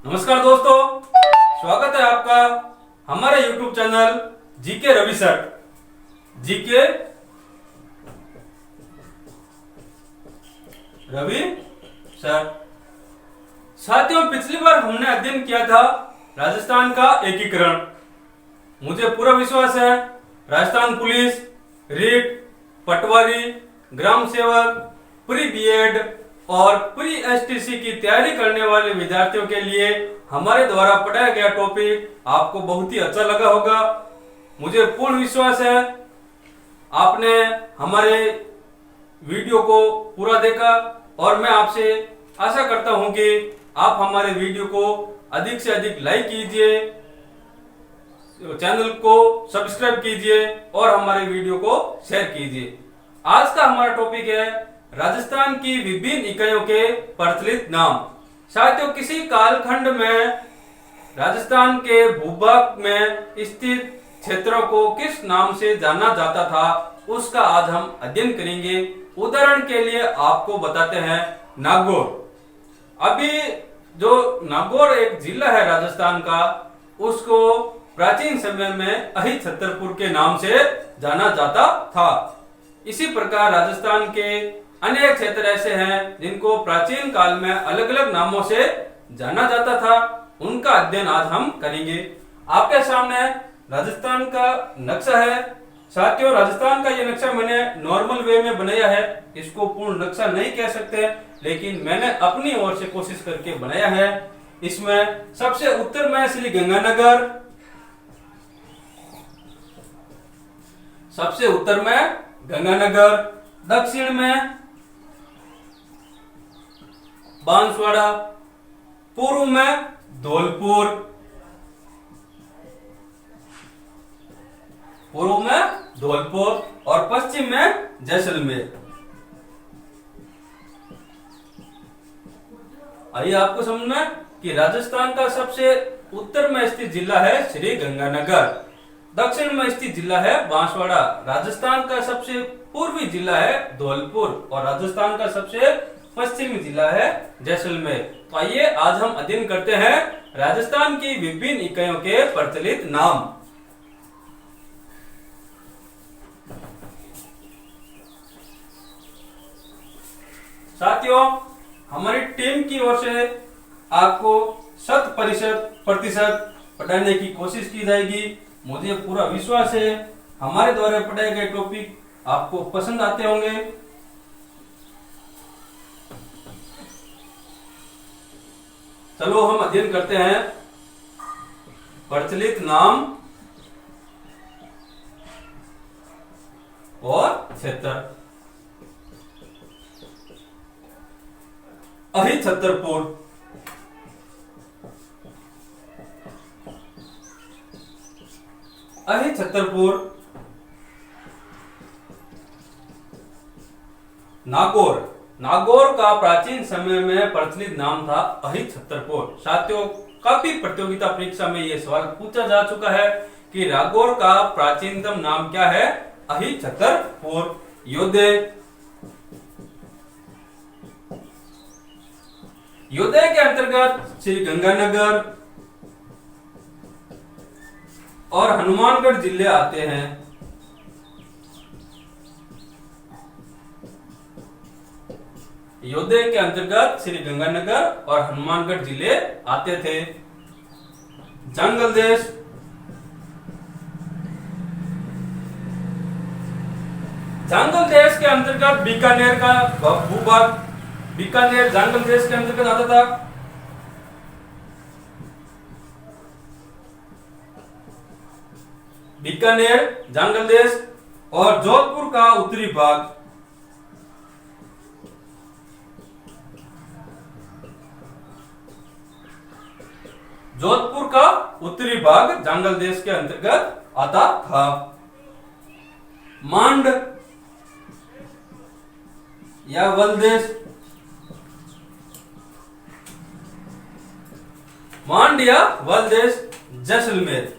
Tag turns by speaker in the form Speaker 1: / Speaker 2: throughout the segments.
Speaker 1: नमस्कार दोस्तों, स्वागत है आपका हमारे YouTube channel GK Ravi sir. GK Ravi sir. साथियों, पिछली बार हमने अध्ययन किया था राजस्थान का एकीकरण। मुझे पूरा विश्वास है राजस्थान पुलिस, रीट, पटवारी, ग्राम सेवक, प्री बीएड और प्री एसटीसी की तैयारी करने वाले विद्यार्थियों के लिए हमारे द्वारा पढ़ाया गया टॉपिक आपको बहुत ही अच्छा लगा होगा। मुझे पूर्ण विश्वास है आपने हमारे वीडियो को पूरा देखा और मैं आपसे आशा करता हूं कि आप हमारे वीडियो को अधिक से अधिक लाइक कीजिए, चैनल को सब्सक्राइब कीजिए और हमारे वीडियो को शेयर कीजिए। आज का हमारा टॉपिक है राजस्थान की विभिन्न इकाइयों के प्रचलित नाम। साथियों, किसी कालखंड में राजस्थान के भूभाग में स्थित क्षेत्रों को किस नाम से जाना जाता था, उसका आज हम अध्ययन करेंगे। उदाहरण के लिए आपको बताते हैं नागौर। अभी जो नागौर एक जिला है राजस्थान का, उसको प्राचीन समय में अहि छतरपुर के नाम से जाना जाता था। इसी प्रकार राजस्थान के अनेक क्षेत्र ऐसे हैं जिनको प्राचीन काल में अलग अलग नामों से जाना जाता था। उनका अध्ययन आज हम करेंगे। आपके सामने राजस्थान का नक्शा है। साथियों, राजस्थान का ये नक्शा मैंने नॉर्मल वे में बनाया है। इसको पूर्ण नक्शा नहीं कह सकते, लेकिन मैंने अपनी ओर से कोशिश करके बनाया है। इसमें सबसे उत्तर में श्री गंगानगर, सबसे उत्तर में गंगानगर, दक्षिण में बांसवाड़ा, पूर्व में धौलपुर, पूर्व में धौलपुर और पश्चिम में जैसलमेर। आइए आपको समझ में कि राजस्थान का सबसे उत्तर में स्थित जिला है श्री गंगानगर, दक्षिण में स्थित जिला है बांसवाड़ा, राजस्थान का सबसे पूर्वी जिला है धौलपुर और राजस्थान का सबसे पश्चिमी जिला है जैसलमेर। तो आइए आज हम अध्ययन करते हैं राजस्थान की विभिन्न इकाइयों के प्रचलित नाम। साथियों, हमारी टीम की ओर से आपको 100% पढ़ाने की कोशिश की जाएगी। मुझे पूरा विश्वास है हमारे द्वारा पढ़ाए गए टॉपिक आपको पसंद आते होंगे। चलो हम अध्ययन करते हैं प्रचलित नाम और क्षेत्र। अहि छतरपुर, अहि छतरपुर। नागौर, नागौर का प्राचीन समय में प्रचलित नाम था अहि छतरपुर। साथियों, काफी प्रतियोगिता परीक्षा में यह सवाल पूछा जा चुका है कि नागौर का प्राचीनतम नाम क्या है। अहि छतरपुर। योधे, योधे के अंतर्गत श्री गंगानगर और हनुमानगढ़ जिले आते हैं। योधे के अंतर्गत श्री गंगानगर और हनुमानगढ़ जिले आते थे। जंगल देश, जंगल देश के अंतर्गत बीकानेर का भूभाग, बीकानेर जंगल देश के अंतर्गत आता था। बीकानेर जंगल देश और जोधपुर का उत्तरी भाग, जोधपुर का उत्तरी भाग जंगल देश के अंतर्गत आता था। मांड या वलदेश, मांड या वलदेश जैसलमेर।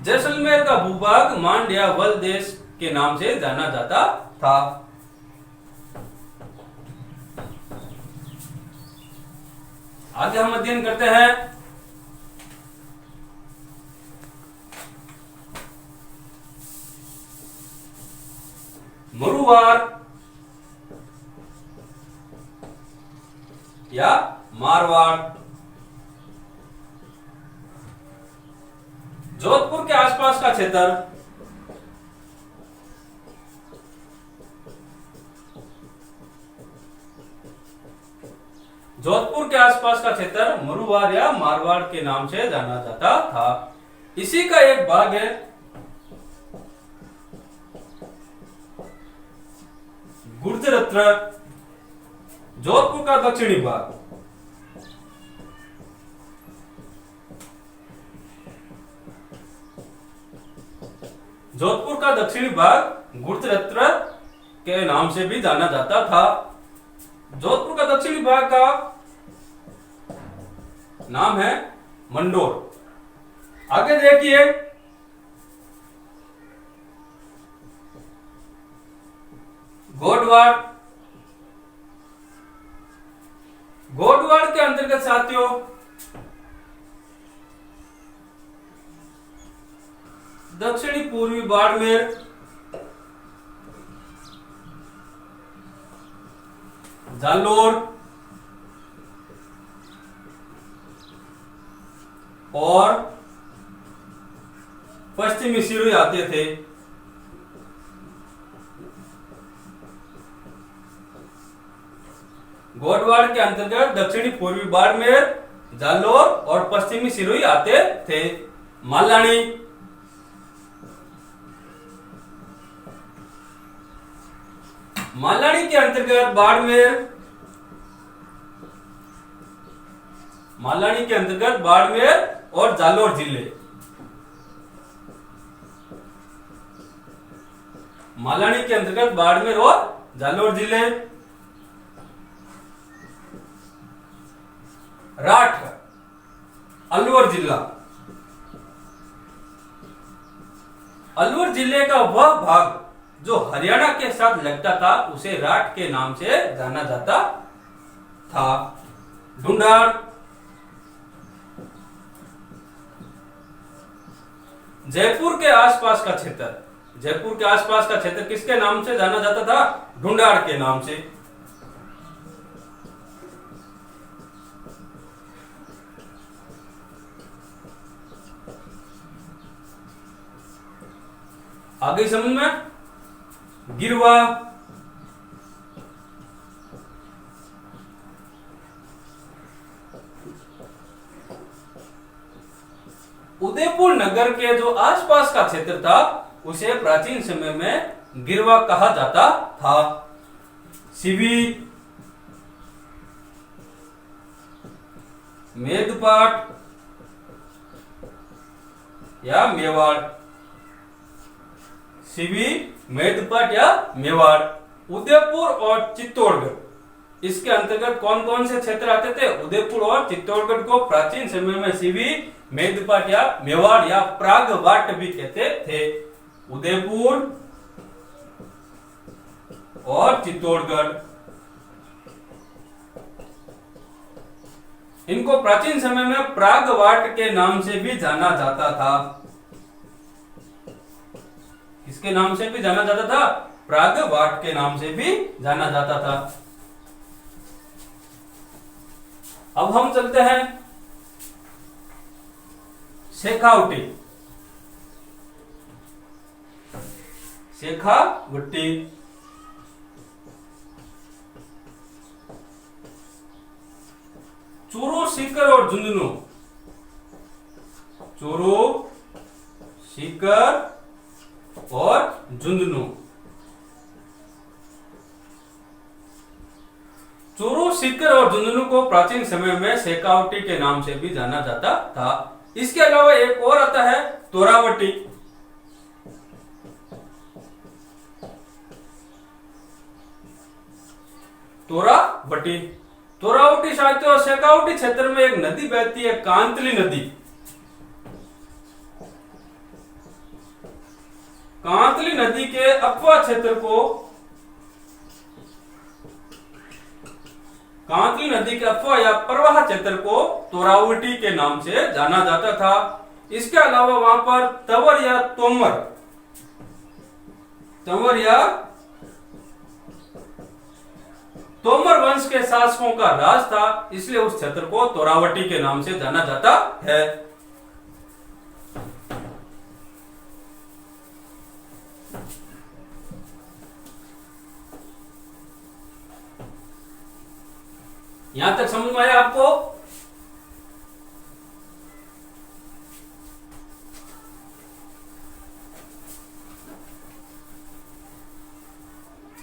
Speaker 1: जैसलमेर का भूभाग मांड या वलदेश के नाम से जाना जाता था। आगे हम अध्ययन करते हैं मरुवार या मारवाड़। जोधपुर के आसपास का क्षेत्र मरुवाड़ या मारवाड़ के नाम से जाना जाता था। इसी का एक भाग है गुर्जरत्र, जोधपुर का दक्षिणी भाग। जोधपुर का दक्षिणी भाग गुर्जरत्र के नाम से भी जाना जाता था। जोधपुर का दक्षिणी भाग का नाम है मंडोर। आगे देखिए गोडवाड़। गोडवाड़ के अंतर्गत साथियों दक्षिणी पूर्वी बाड़मेर, जालोर और पश्चिमी सिरोही आते थे। गोडवाड़ के अंतर्गत दक्षिणी पूर्वी बाड़मेर, जालोर और पश्चिमी सिरोही आते थे। मालानी, मालानी के अंतर्गत बाड़मेर और जालोर जिले। मालानी के अंतर्गत बाड़मेर और जालोर जिले। राठ, अलवर जिला। अलवर जिले का वह भाग जो हरियाणा के साथ लगता था उसे राठ के नाम से जाना जाता था। ढूंढाड़, जयपुर के आसपास का क्षेत्र। जयपुर के आसपास का क्षेत्र किसके नाम से जाना जाता था? ढूंढाड़ के नाम से। आगे समझ में गिरवा, उदयपुर नगर के जो आसपास का क्षेत्र था उसे प्राचीन समय में गिरवा कहा जाता था। सिवी, मेदपाट या मेवाड़। सिवी, मेदपाट या मेवाड़। उदयपुर और चित्तौड़गढ़, इसके अंतर्गत कौन कौन से क्षेत्र आते थे? उदयपुर और चित्तौड़गढ़ को प्राचीन समय में सिवी, मेदपाट या मेवाड़ या प्रागवाट भी कहते थे। उदयपुर और चित्तौड़गढ़, इनको प्राचीन समय में प्रागवाट के नाम से भी जाना जाता था। इसके नाम से भी जाना जाता था, प्रागवाट के नाम से भी जाना जाता था। अब हम चलते हैं शेखावटी। शेखावटी चूरू, सीकर और झुंझुनू। चूरू, सीकर और झुंझुनू। चूरू, सीकर और झुंझुनू को प्राचीन समय में शेखावटी के नाम से भी जाना जाता था। इसके अलावा एक और आता है तोरावटी। तोरावटी, तोरावटी साहित्य और शेखावटी क्षेत्र में एक नदी बहती है, कांतली नदी। कांतली नदी के अक्वा क्षेत्र को कांतली नदी के अथवा या प्रवाह क्षेत्र को तोरावटी के नाम से जाना जाता था। इसके अलावा वहां पर तंवर या तोमर वंश के शासकों का राज था, इसलिए उस क्षेत्र को तोरावटी के नाम से जाना जाता है। यहां तक समझ में आया आपको?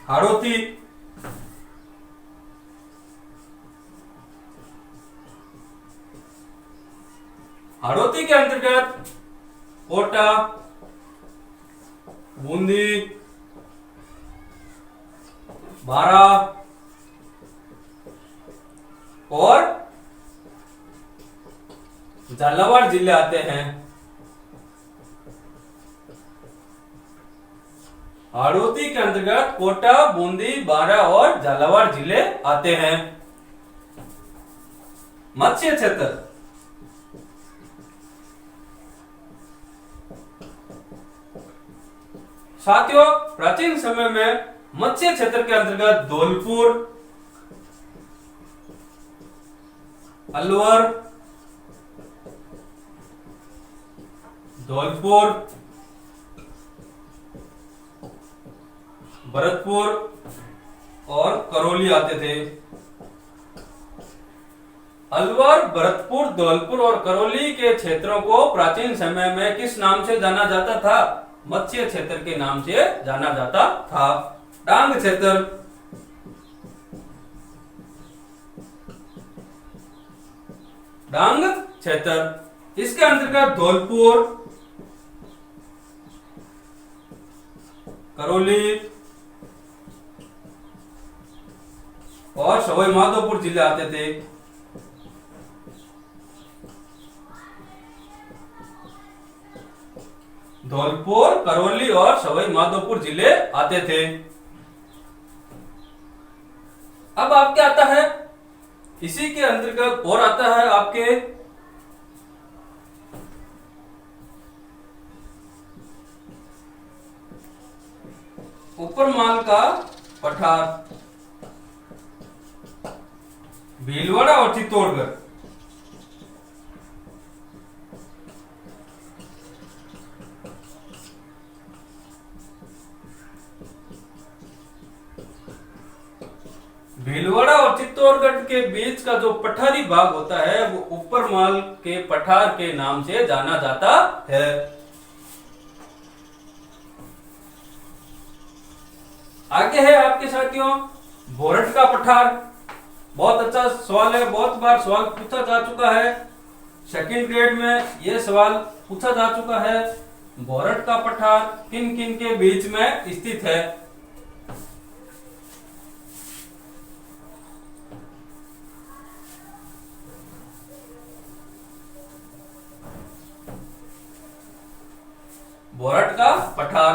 Speaker 1: हाड़ौती, हाड़ौती के अंतर्गत कोटा, बूंदी, बारा और झालावाड़ जिले आते हैं। हाड़ौती के अंतर्गत कोटा, बूंदी, बारा और झालावाड़ जिले आते हैं। मत्स्य क्षेत्र, साथियों प्राचीन समय में मत्स्य क्षेत्र के अंतर्गत धौलपुर, अलवर, भरतपुर और करौली आते थे। अलवर, भरतपुर, धौलपुर और करौली के क्षेत्रों को प्राचीन समय में किस नाम से जाना जाता था? मत्स्य क्षेत्र के नाम से जाना जाता था। डांग क्षेत्र, डांग क्षेत्र, इसके अंतर्गत धौलपुर, करौली और सवाई माधोपुर जिले आते थे। धौलपुर, करौली और सवाई माधोपुर जिले आते थे। अब आपके आता है, इसी के अंतर्गत और आता है आपके ऊपरमाल का पठार, भीलवाड़ा और चित्तौड़गढ़। भीलवाड़ा और चित्तौड़गढ़ के बीच का जो पठारी भाग होता है वो ऊपरमाल के पठार के नाम से जाना जाता है। आगे है आपके साथियों बोरट का पठार। बहुत अच्छा सवाल है, बहुत बार सवाल पूछा जा चुका है, सेकंड ग्रेड में यह सवाल पूछा जा चुका है। बोरट का पठार किन किन के बीच में स्थित है? बोरट का पठार,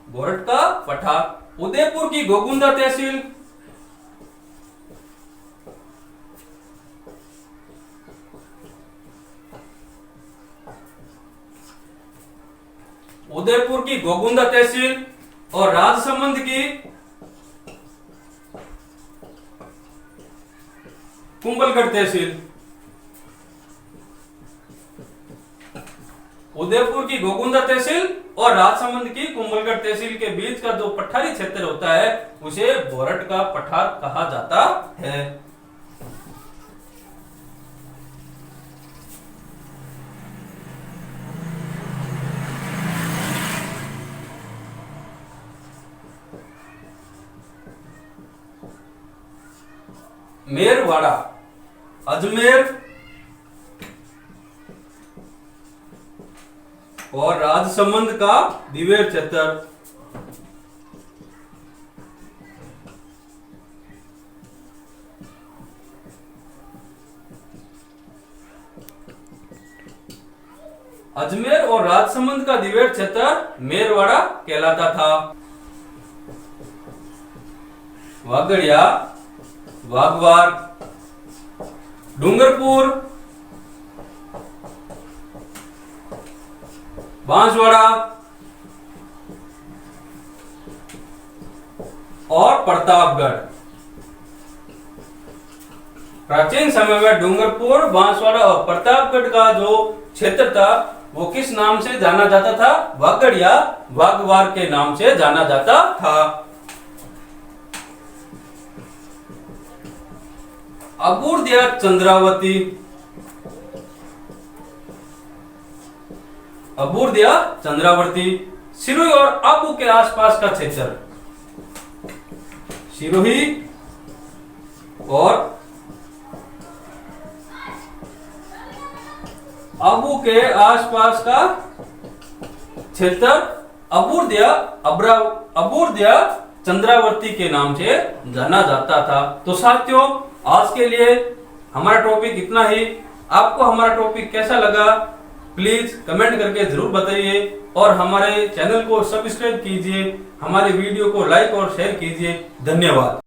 Speaker 1: बोरट का पठार। उदयपुर की गोगुंदा तहसील, उदयपुर की गोगुंदा तहसील और राजसमंद की कुंभलगढ़ तहसील। उदयपुर की गोगुंदा तहसील और राजसमंद की कुंभलगढ़ तहसील के बीच का जो पठारी क्षेत्र होता है उसे बोरट का पठार कहा जाता है। मेरवाड़ा, अजमेर और राजसमंद का दिवेर क्षेत्र। अजमेर और राजसमंद का द्विवेद क्षेत्र मेरवाड़ा कहलाता था। वागड़िया, वागवार, डूंगरपुर, बांसवाड़ा और प्रतापगढ़। प्राचीन समय में डूंगरपुर, बांसवाड़ा और प्रतापगढ़ का जो क्षेत्र था वो किस नाम से जाना जाता था? वागड़िया, वागवार के नाम से जाना जाता था। अबूर्दिया, चंद्रावती, अबूर्दिया, चंद्रावती, सिरोही और आबू के आसपास का क्षेत्र, सिरोही और आबू के आसपास का क्षेत्र अबूर्दिया चंद्रावती के नाम से जाना जाता था। तो साथियों, आज के लिए हमारा टॉपिक इतना ही। आपको हमारा टॉपिक कैसा लगा प्लीज कमेंट करके जरूर बताइए और हमारे चैनल को सब्सक्राइब कीजिए, हमारे वीडियो को लाइक और शेयर कीजिए। धन्यवाद।